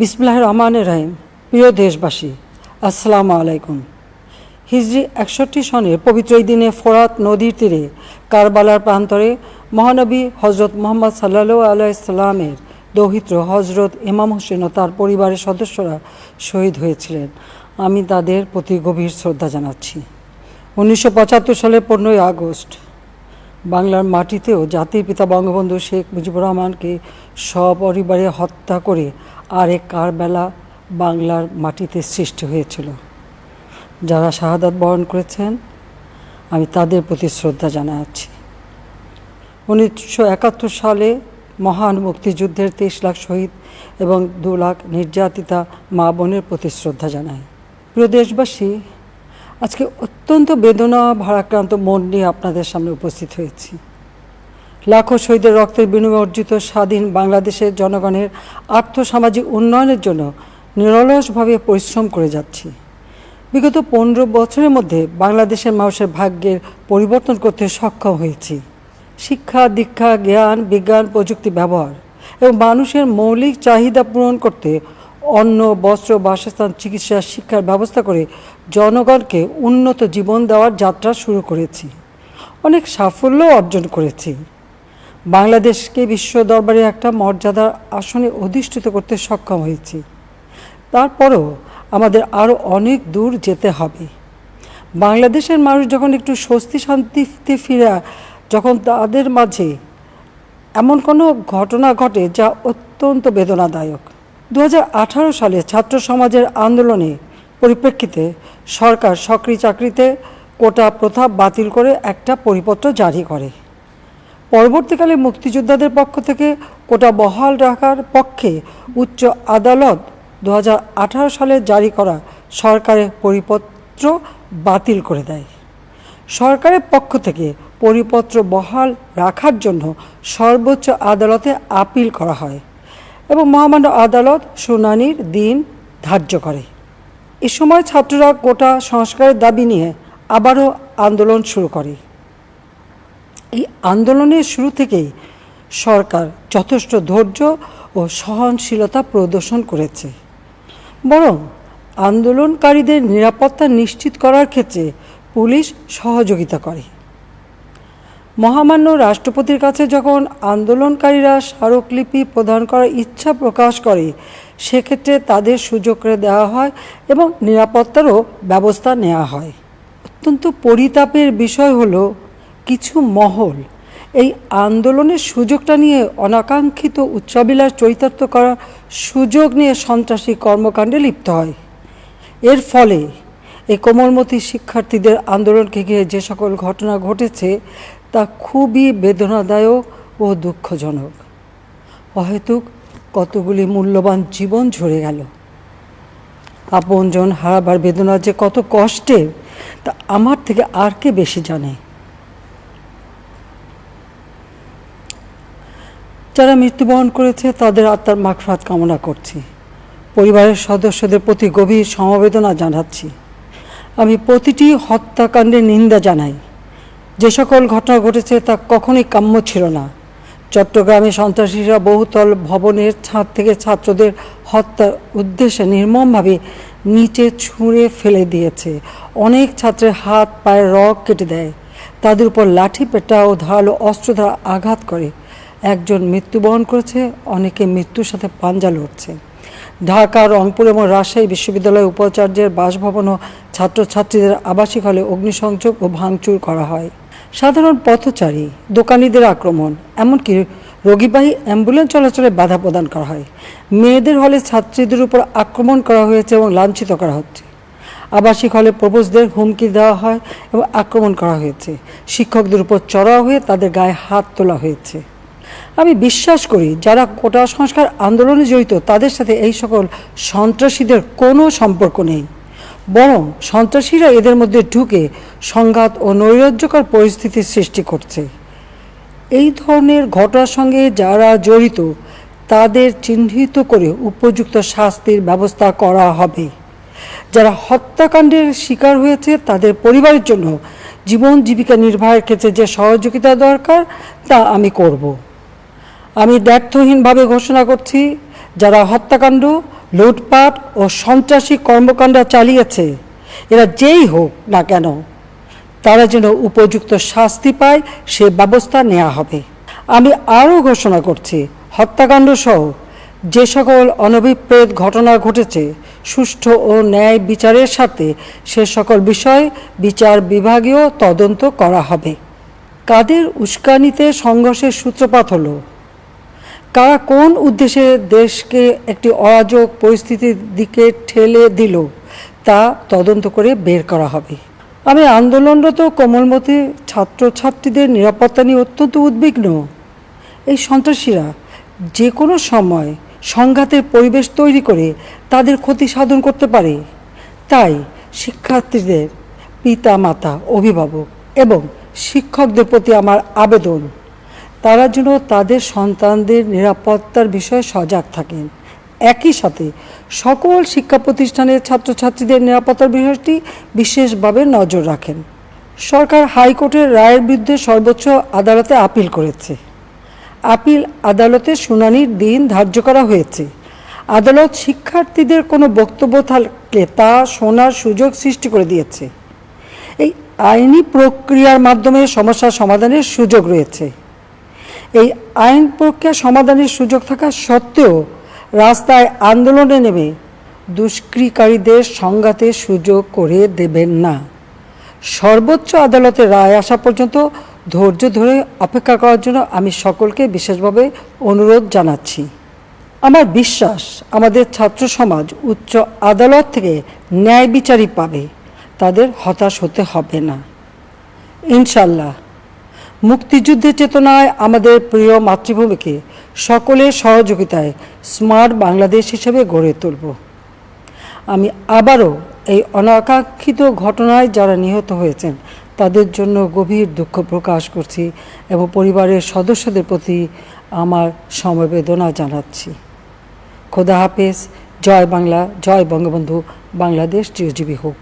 বিসমিল্লাহির রহমানির রহিম। প্রিয় দেশবাসী, আসসালামু আলাইকুম। হিজরি 61 সনের পবিত্র এই দিনে ফোরাত নদীর তীরে কারবালার প্রান্তরে মহানবী হজরত মুহাম্মদ সাল্লাল্লাহু আলাইহি সাল্লামের দৌহিত্র হজরত ইমাম হোসেন ও তার পরিবারের সদস্যরা শহীদ হয়েছিলেন। আমি তাদের প্রতি গভীর শ্রদ্ধা জানাচ্ছি। 1975 সালের 15ই আগস্ট বাংলার মাটিতেও জাতির পিতা বঙ্গবন্ধু শেখ মুজিবুর রহমানকে সপরিবারে হত্যা করে আরেক কারবালা বাংলার মাটিতে সৃষ্টি হয়েছিল। যারা শাহাদাত বরণ করেছেন, আমি তাদের প্রতি শ্রদ্ধা জানাচ্ছি। 1971 সালে মহান মুক্তিযুদ্ধের 23 লাখ শহীদ এবং 2 লাখ নির্যাতিতা মা বোনের প্রতি শ্রদ্ধা জানাই। প্রিয় দেশবাসী, আজকে অত্যন্ত বেদনা ভারাক্রান্ত মন নিয়ে আপনাদের সামনে উপস্থিত হয়েছি। লাখো শহীদের রক্তের বিনিময়ে অর্জিত স্বাধীন বাংলাদেশের জনগণের আর্থসামাজিক উন্নয়নের জন্য নিরলসভাবে পরিশ্রম করে যাচ্ছি। বিগত 15 বছরের মধ্যে বাংলাদেশের মানুষের ভাগ্যের পরিবর্তন করতে সক্ষম হয়েছি। শিক্ষা, দীক্ষা, জ্ঞান, বিজ্ঞান, প্রযুক্তি ব্যবহার এবং মানুষের মৌলিক চাহিদা পূরণ করতে অন্ন, বস্ত্র, বাসস্থান, চিকিৎসা, শিক্ষার ব্যবস্থা করে জনগণকে উন্নত জীবন দেওয়ার যাত্রা শুরু করেছি। অনেক সাফল্য অর্জন করেছি। বাংলাদেশকে বিশ্ব দরবারে একটা মর্যাদার আসনে অধিষ্ঠিত করতে সক্ষম হয়েছি। তারপরও আমাদের আরও অনেক দূর যেতে হবে। বাংলাদেশের মানুষ যখন একটু স্বস্তি শান্তিতে ফিরে, যখন তাদের মাঝে এমন কোনো ঘটনা ঘটে যা অত্যন্ত বেদনাদায়ক। 2018 সালে ছাত্র সমাজের আন্দোলনে পরিপ্রেক্ষিতে সরকার সরকারি চাকরিতে কোটা প্রথা বাতিল করে একটা পরিপত্র জারি করে। পরবর্তীকালে মুক্তিযোদ্ধাদের পক্ষ থেকে কোটা বহাল রাখার পক্ষে উচ্চ আদালত 2018 সালে জারি করা সরকারের পরিপত্র বাতিল করে দেয়। সরকারের পক্ষ থেকে পরিপত্র বহাল রাখার জন্য সর্বোচ্চ আদালতে আপিল করা হয় এবং মহামান্য আদালত শুনানির দিন ধার্য করে। এ সময় ছাত্ররা কোটা সংস্কারের দাবি নিয়ে আবারও আন্দোলন শুরু করে। এই আন্দোলনের শুরু থেকেই সরকার যথেষ্ট ধৈর্য ও সহনশীলতা প্রদর্শন করেছে, বরং আন্দোলনকারীদের নিরাপত্তা নিশ্চিত করার ক্ষেত্রে পুলিশ সহযোগিতা করে। মহামান্য রাষ্ট্রপতির কাছে যখন আন্দোলনকারীরা স্মারকলিপি প্রদান করার ইচ্ছা প্রকাশ করে, সেক্ষেত্রে তাদের সুযোগ করে দেওয়া হয় এবং নিরাপত্তারও ব্যবস্থা নেওয়া হয়। অত্যন্ত পরিতাপের বিষয় হলো, কিছু মহল এই আন্দোলনের সুযোগটা নিয়ে অনাকাঙ্ক্ষিত উচ্চাবিলাস চরিতার্থ করার সুযোগ নিয়ে সন্ত্রাসী কর্মকাণ্ডে লিপ্ত হয়। এর ফলে এই কোমলমতি শিক্ষার্থীদের আন্দোলনকে ঘিরে যে সকল ঘটনা ঘটেছে তা খুবই বেদনাদায়ক ও দুঃখজনক। অহেতুক কতগুলি মূল্যবান জীবন ঝরে গেল। আপনজন হারাবার বেদনা যে কত কষ্টের তা আমার থেকে আর কে বেশি জানে। যারা মৃত্যুবরণ করেছে তাদের আত্মার মাগফিরাত কামনা করছি। পরিবারের সদস্যদের প্রতি গভীর সমবেদনা জানাচ্ছি। আমি প্রতিটি হত্যাকাণ্ডের নিন্দা জানাই। যে সকল ঘটনা ঘটেছে তা কখনোই কাম্য ছিল না। চট্টগ্রামে সন্ত্রাসীরা বহুতল ভবনের ছাদ থেকে ছাত্রদের হত্যার উদ্দেশ্যে নির্মমভাবে নিচে ছুঁড়ে ফেলে দিয়েছে। অনেক ছাত্রের হাত পায়ের রগ কেটে দেয়, তাদের উপর লাঠি পেটা ও ধারালো অস্ত্র দ্বারা আঘাত করে। একজন মৃত্যুবরণ করেছে, অনেকে মৃত্যুর সাথে পাঞ্জা লড়ছে। ঢাকা, রংপুর এবং রাজশাহী বিশ্ববিদ্যালয়ের উপাচার্যের বাসভবন ও ছাত্রছাত্রীদের আবাসিক হলে অগ্নিসংযোগ ও ভাঙচুর করা হয়। সাধারণ পথচারী, দোকানিদের আক্রমণ, এমনকি রোগীবাহী অ্যাম্বুলেন্স চলাচলে বাধা প্রদান করা হয়। মেয়েদের হলে ছাত্রীদের উপর আক্রমণ করা হয়েছে এবং লাঞ্ছিত করা হচ্ছে। আবাসিক হলে প্রবোজদের হুমকি দেওয়া হয় এবং আক্রমণ করা হয়েছে। শিক্ষকদের উপর চড়াও হয়ে তাদের গায়ে হাত তোলা হয়েছে। আমি বিশ্বাস করি, যারা কোটা সংস্কার আন্দোলনে জড়িত তাদের সাথে এই সকল সন্ত্রাসীদের কোনো সম্পর্ক নেই, বরং সন্ত্রাসীরা এদের মধ্যে ঢুকে সংঘাত ও নৈরাজ্যকর পরিস্থিতির সৃষ্টি করছে। এই ধরনের ঘটনার সঙ্গে যারা জড়িত তাদের চিহ্নিত করে উপযুক্ত শাস্তির ব্যবস্থা করা হবে। যারা হত্যাকাণ্ডের শিকার হয়েছে তাদের পরিবারের জন্য জীবন জীবিকা নির্বাহের ক্ষেত্রে যে সহযোগিতা দরকার তা আমি করব। আমি দ্ব্যর্থহীনভাবে ঘোষণা করছি, যারা হত্যাকাণ্ড, লুটপাট ও সন্ত্রাসী কর্মকাণ্ড চালিয়েছে, এরা যেই হোক না কেন তারা যেন উপযুক্ত শাস্তি পায় সে ব্যবস্থা নেওয়া হবে। আমি আরও ঘোষণা করছি, হত্যাকাণ্ড সহ যে সকল অনভিপ্রেত ঘটনা ঘটেছে সুষ্ঠু ও ন্যায় বিচারের সাথে সে সকল বিষয়ে বিচার বিভাগীয় তদন্ত করা হবে। কাদের উস্কানিতে সংঘর্ষের সূত্রপাত হলো, কারা কোন উদ্দেশ্যে দেশকে একটি অরাজক পরিস্থিতির দিকে ঠেলে দিল তা তদন্ত করে বের করা হবে। আমি আন্দোলনরত কোমলমতি ছাত্রছাত্রীদের নিরাপত্তা নিয়ে অত্যন্ত উদ্বিগ্ন। এই সন্ত্রাসীরা যে কোনো সময় সংঘাতের পরিবেশ তৈরি করে তাদের ক্ষতি সাধন করতে পারে। তাই শিক্ষার্থীদের পিতা মাতা, অভিভাবক এবং শিক্ষকদের প্রতি আমার আবেদন, তারা যেন তাদের সন্তানদের নিরাপত্তার বিষয়ে সজাগ থাকেন। একই সাথে সকল শিক্ষা প্রতিষ্ঠানের ছাত্রছাত্রীদের নিরাপত্তার বিষয়টি বিশেষভাবে নজর রাখেন। সরকার হাইকোর্টের রায়ের বিরুদ্ধে সর্বোচ্চ আদালতে আপিল করেছে। আপিল আদালতের শুনানির দিন ধার্য করা হয়েছে। আদালত শিক্ষার্থীদের কোনো বক্তব্য থাকলে তা শোনার সুযোগ সৃষ্টি করে দিয়েছে। এই আইনি প্রক্রিয়ার মাধ্যমে সমস্যার সমাধানের সুযোগ রয়েছে। এই আইন প্রক্রিয়া সমাধানের সুযোগ থাকা সত্ত্বেও রাস্তায় আন্দোলনে নেমে দুষ্কৃতিকারীদের সংঘাতের সুযোগ করে দেবেন না। সর্বোচ্চ আদালতের রায় আসা পর্যন্ত ধৈর্য ধরে অপেক্ষা করার জন্য আমি সকলকে বিশেষভাবে অনুরোধ জানাচ্ছি। আমার বিশ্বাস আমাদের ছাত্র সমাজ উচ্চ আদালত থেকে ন্যায় বিচারই পাবে, তাদের হতাশ হতে হবে না ইনশাল্লাহ। মুক্তিযুদ্ধের চেতনায় আমাদের প্রিয় মাতৃভূমিকে সকলের সহযোগিতায় স্মার্ট বাংলাদেশ হিসেবে গড়ে তুলব। আমি আবারও এই অনাকাঙ্ক্ষিত ঘটনায় যারা নিহত হয়েছেন তাদের জন্য গভীর দুঃখ প্রকাশ করছি এবং পরিবারের সদস্যদের প্রতি আমার সমবেদনা জানাচ্ছি। খোদা হাফেজ। জয় বাংলা, জয় বঙ্গবন্ধু, বাংলাদেশ চিরজীবী হোক।